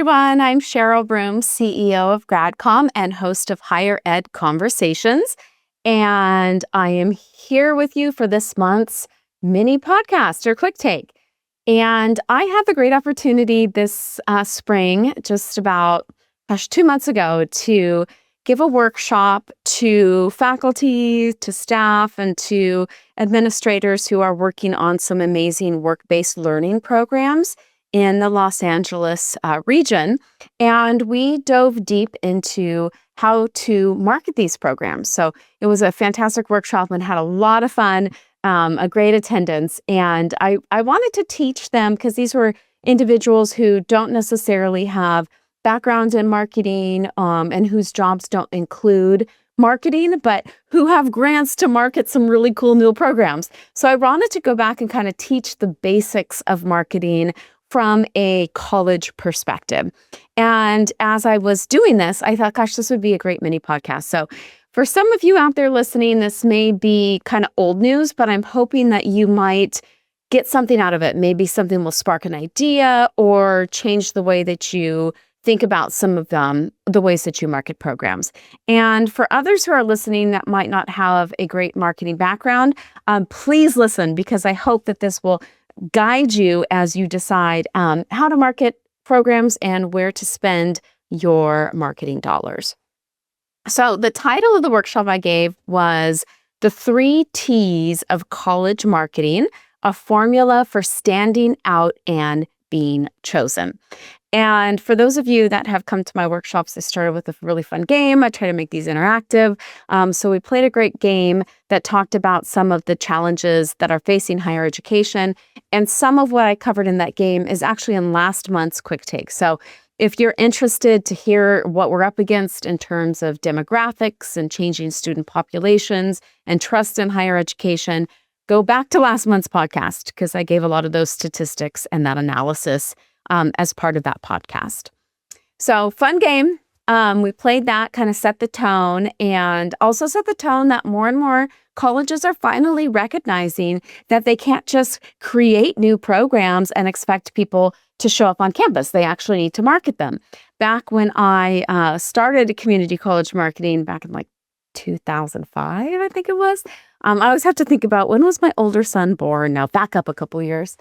everyone. I'm Cheryl Broom, CEO of GradComm and host of Higher Ed Conversations. And I am here with you for this month's mini podcast or quick take. And I had the great opportunity this spring, just about, 2 months ago, to give a workshop to faculty, to staff, and to administrators who are working on some amazing work-based learning programs in the Los Angeles region. And we dove deep into how to market these programs. So it was a fantastic workshop and had a lot of fun, a great attendance. And I wanted to teach them, because these were individuals who don't necessarily have background in marketing and whose jobs don't include marketing, but who have grants to market some really cool new programs. So I wanted to go back and kind of teach the basics of marketing from a college perspective. And as I was doing this, I thought, gosh, this would be a great mini podcast. So for some of you out there listening, this may be kind of old news, but I'm hoping that you might get something out of it. Maybe something will spark an idea or change the way that you think about some of the ways that you market programs. And for others who are listening that might not have a great marketing background, please listen, because I hope that this will guide you as you decide how to market programs and where to spend your marketing dollars. So the title of the workshop I gave was The 3 T's of College Marketing, a formula for standing out and being chosen. And for those of you that have come to my workshops, I started with a really fun game. I try to make these interactive. So we played a great game that talked about some of the challenges that are facing higher education. And some of what I covered in that game is actually in last month's quick take. So if you're interested to hear what we're up against in terms of demographics and changing student populations and trust in higher education, go back to last month's podcast, because I gave a lot of those statistics and that analysis as part of that podcast. So fun game. We played that, kind of set the tone, and also set the tone that more and more colleges are finally recognizing that they can't just create new programs and expect people to show up on campus. They actually need to market them. Back when I started community college marketing back in like 2005, I think it was, I always have to think about, when was my older son born? Now back up a couple years.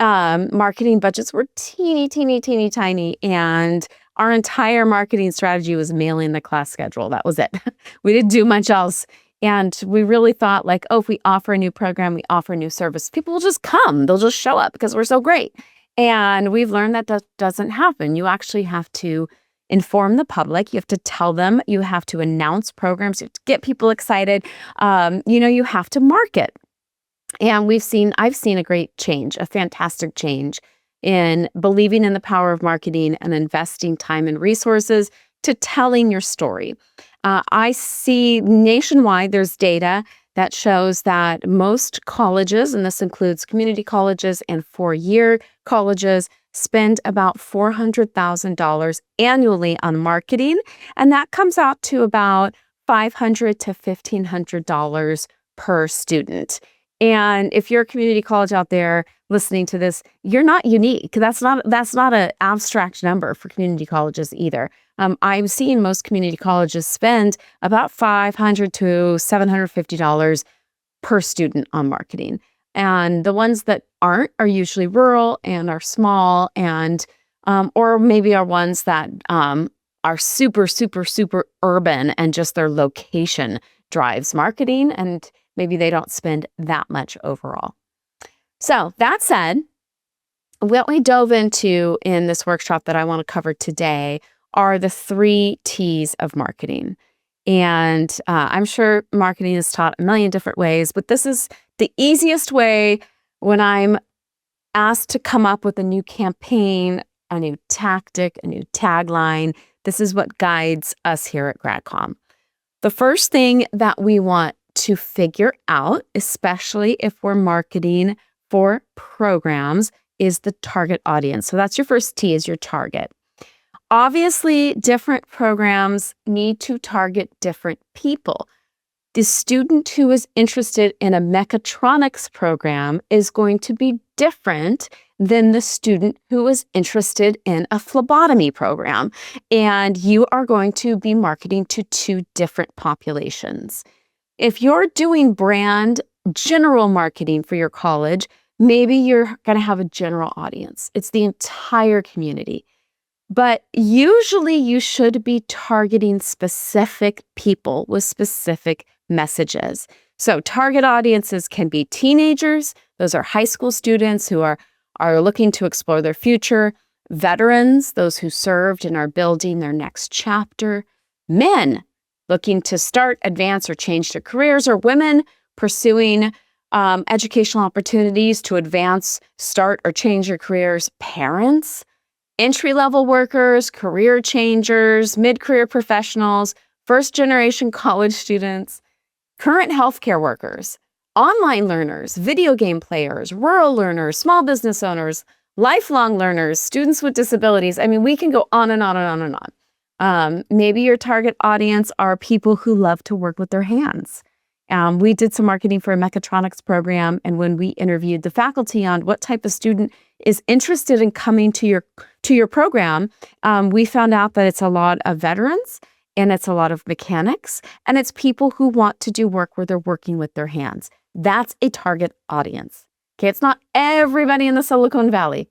Marketing budgets were teeny, tiny, and our entire marketing strategy was mailing the class schedule. That was it. We didn't do much else. And we really thought, like, oh, if we offer a new program, we offer a new service, people will just come. They'll just show up because we're so great. And we've learned that doesn't happen. You actually have to inform the public. You have to tell them. You have to announce programs. You have to get people excited. You have to market. And I've seen a great change, a fantastic change in believing in the power of marketing and investing time and resources to telling your story. I see nationwide, there's data that shows that most colleges, and this includes community colleges and 4-year colleges, spend about $400,000 annually on marketing. And that comes out to about $500 to $1,500 per student. And if you're a community college out there listening to this, you're not unique. That's not an abstract number for community colleges either. I'm seeing most community colleges spend about $500 to $750 per student on marketing. And the ones that aren't are usually rural and are small, and or maybe are ones that are super, super, super urban, and just their location drives marketing, and maybe they don't spend that much overall. So that said, what we dove into in this workshop that I want to cover today are the 3 T's of marketing. And I'm sure marketing is taught a million different ways, but this is the easiest way when I'm asked to come up with a new campaign, a new tactic, a new tagline. This is what guides us here at GradComm. The first thing that we want to figure out, especially if we're marketing for programs, is the target audience. So that's your first T, is your target. Obviously, different programs need to target different people. The student who is interested in a mechatronics program is going to be different than the student who is interested in a phlebotomy program. And you are going to be marketing to two different populations. If you're doing brand general marketing for your college, maybe you're going to have a general audience. It's the entire community. But usually you should be targeting specific people with specific messages. So target audiences can be teenagers. Those are high school students who are looking to explore their future. Veterans, those who served and are building their next chapter. Men looking to start, advance, or change their careers, or women pursuing educational opportunities to advance, start, or change your careers. Parents, entry-level workers, career changers, mid-career professionals, first-generation college students, current healthcare workers, online learners, video game players, rural learners, small business owners, lifelong learners, students with disabilities. I mean, we can go on and on and on and on. Maybe your target audience are people who love to work with their hands. We did some marketing for a mechatronics program, and when we interviewed the faculty on what type of student is interested in coming to your program, we found out that it's a lot of veterans, and it's a lot of mechanics, and it's people who want to do work where they're working with their hands. That's a target audience. Okay, it's not everybody in the Silicon Valley.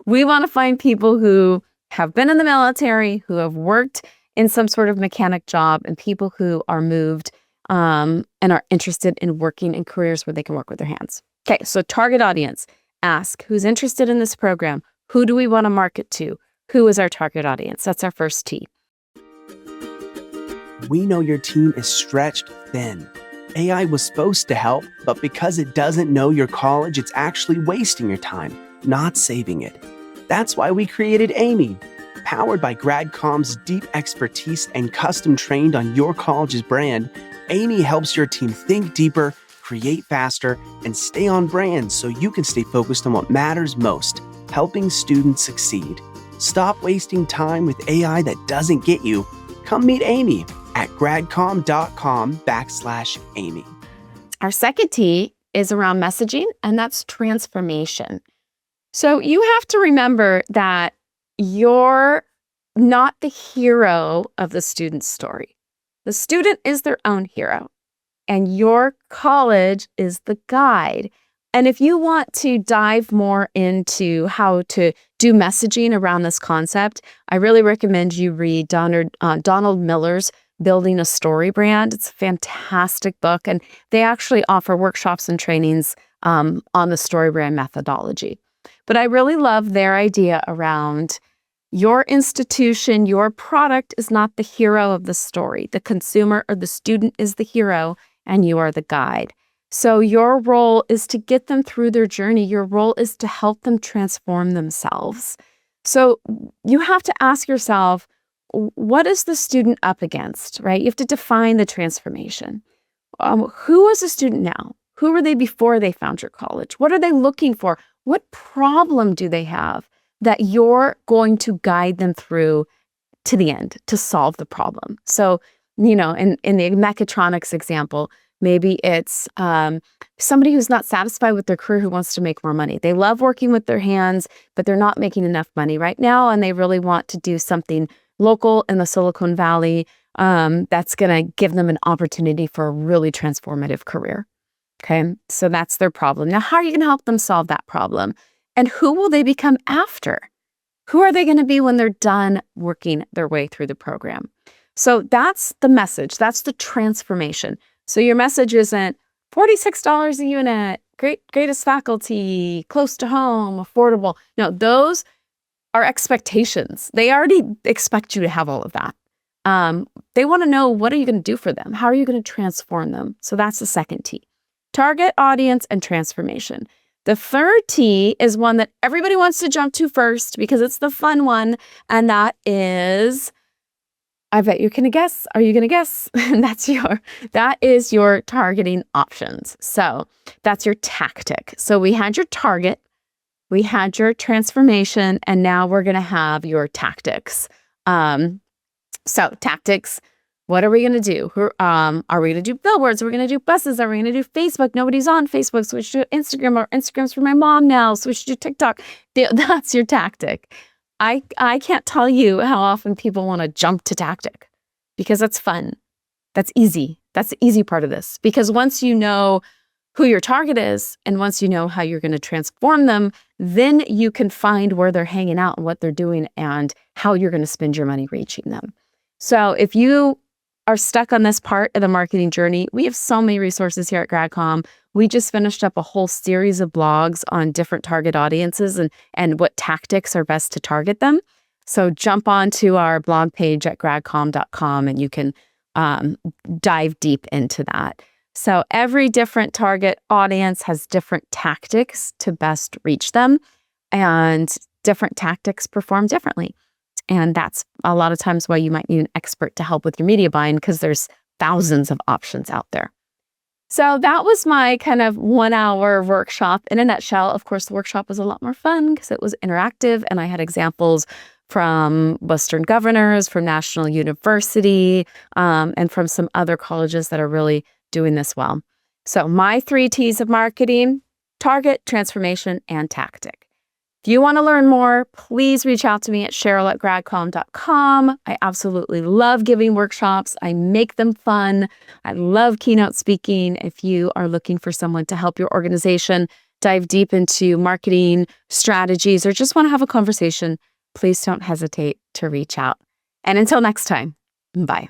We want to find people who have been in the military, who have worked in some sort of mechanic job, and people who are moved and are interested in working in careers where they can work with their hands. Okay, so target audience. Ask, who's interested in this program? Who do we want to market to? Who is our target audience? That's our first T. We know your team is stretched thin. AI was supposed to help, but because it doesn't know your college, it's actually wasting your time, not saving it. That's why we created Amy. Powered by GradComm's deep expertise and custom trained on your college's brand, Amy helps your team think deeper, create faster, and stay on brand so you can stay focused on what matters most, helping students succeed. Stop wasting time with AI that doesn't get you. Come meet Amy at gradcomm.com/Amy. Our second T is around messaging, and that's transformation. So you have to remember that you're not the hero of the student's story. The student is their own hero, and your college is the guide. And if you want to dive more into how to do messaging around this concept, I really recommend you read Donald Miller's Building a Story Brand. It's a fantastic book, and they actually offer workshops and trainings on the story brand methodology. But I really love their idea around your institution, your product is not the hero of the story. The consumer or the student is the hero, and you are the guide. So your role is to get them through their journey. Your role is to help them transform themselves. So you have to ask yourself, what is the student up against, right? You have to define the transformation. Who is a student now? Who were they before they found your college? What are they looking for? What problem do they have that you're going to guide them through to the end to solve the problem? So, in the mechatronics example, maybe it's somebody who's not satisfied with their career who wants to make more money. They love working with their hands, but they're not making enough money right now, and they really want to do something local in the Silicon Valley that's going to give them an opportunity for a really transformative career. Okay, so that's their problem. Now, how are you going to help them solve that problem? And who will they become after? Who are they going to be when they're done working their way through the program? So that's the message. That's the transformation. So your message isn't $46 a unit, greatest faculty, close to home, affordable. No, those are expectations. They already expect you to have all of that. They want to know, what are you going to do for them? How are you going to transform them? So that's the second T. Target audience and transformation. The third T is one that everybody wants to jump to first because it's the fun one, and that is, I bet you're going to guess. Are you going to guess? That is your targeting options. So that's your tactic. So we had your target, we had your transformation, and now we're going to have your tactics. So tactics, What are we going to do? Are we going to do billboards? Are we going to do buses? Are we going to do Facebook? Nobody's on Facebook. Switch to Instagram, or Instagram's for my mom now. Switch to TikTok. That's your tactic. I can't tell you how often people want to jump to tactic because that's fun. That's easy. That's the easy part of this. Because once you know who your target is and once you know how you're going to transform them, then you can find where they're hanging out and what they're doing and how you're going to spend your money reaching them. So if you are stuck on this part of the marketing journey, we have so many resources here at GradComm. We just finished up a whole series of blogs on different target audiences and what tactics are best to target them. So jump onto our blog page at gradcomm.com and you can dive deep into that. So every different target audience has different tactics to best reach them, and different tactics perform differently. And that's a lot of times why you might need an expert to help with your media buying, because there's thousands of options out there. So that was my kind of 1 hour workshop in a nutshell. Of course, the workshop was a lot more fun because it was interactive and I had examples from Western Governors, from National University, and from some other colleges that are really doing this well. So my 3 T's of marketing: target, transformation, and tactic. If you want to learn more, please reach out to me at cheryl@gradcomm.com. I absolutely love giving workshops. I make them fun. I love keynote speaking. If you are looking for someone to help your organization dive deep into marketing strategies or just want to have a conversation, please don't hesitate to reach out. And until next time, bye.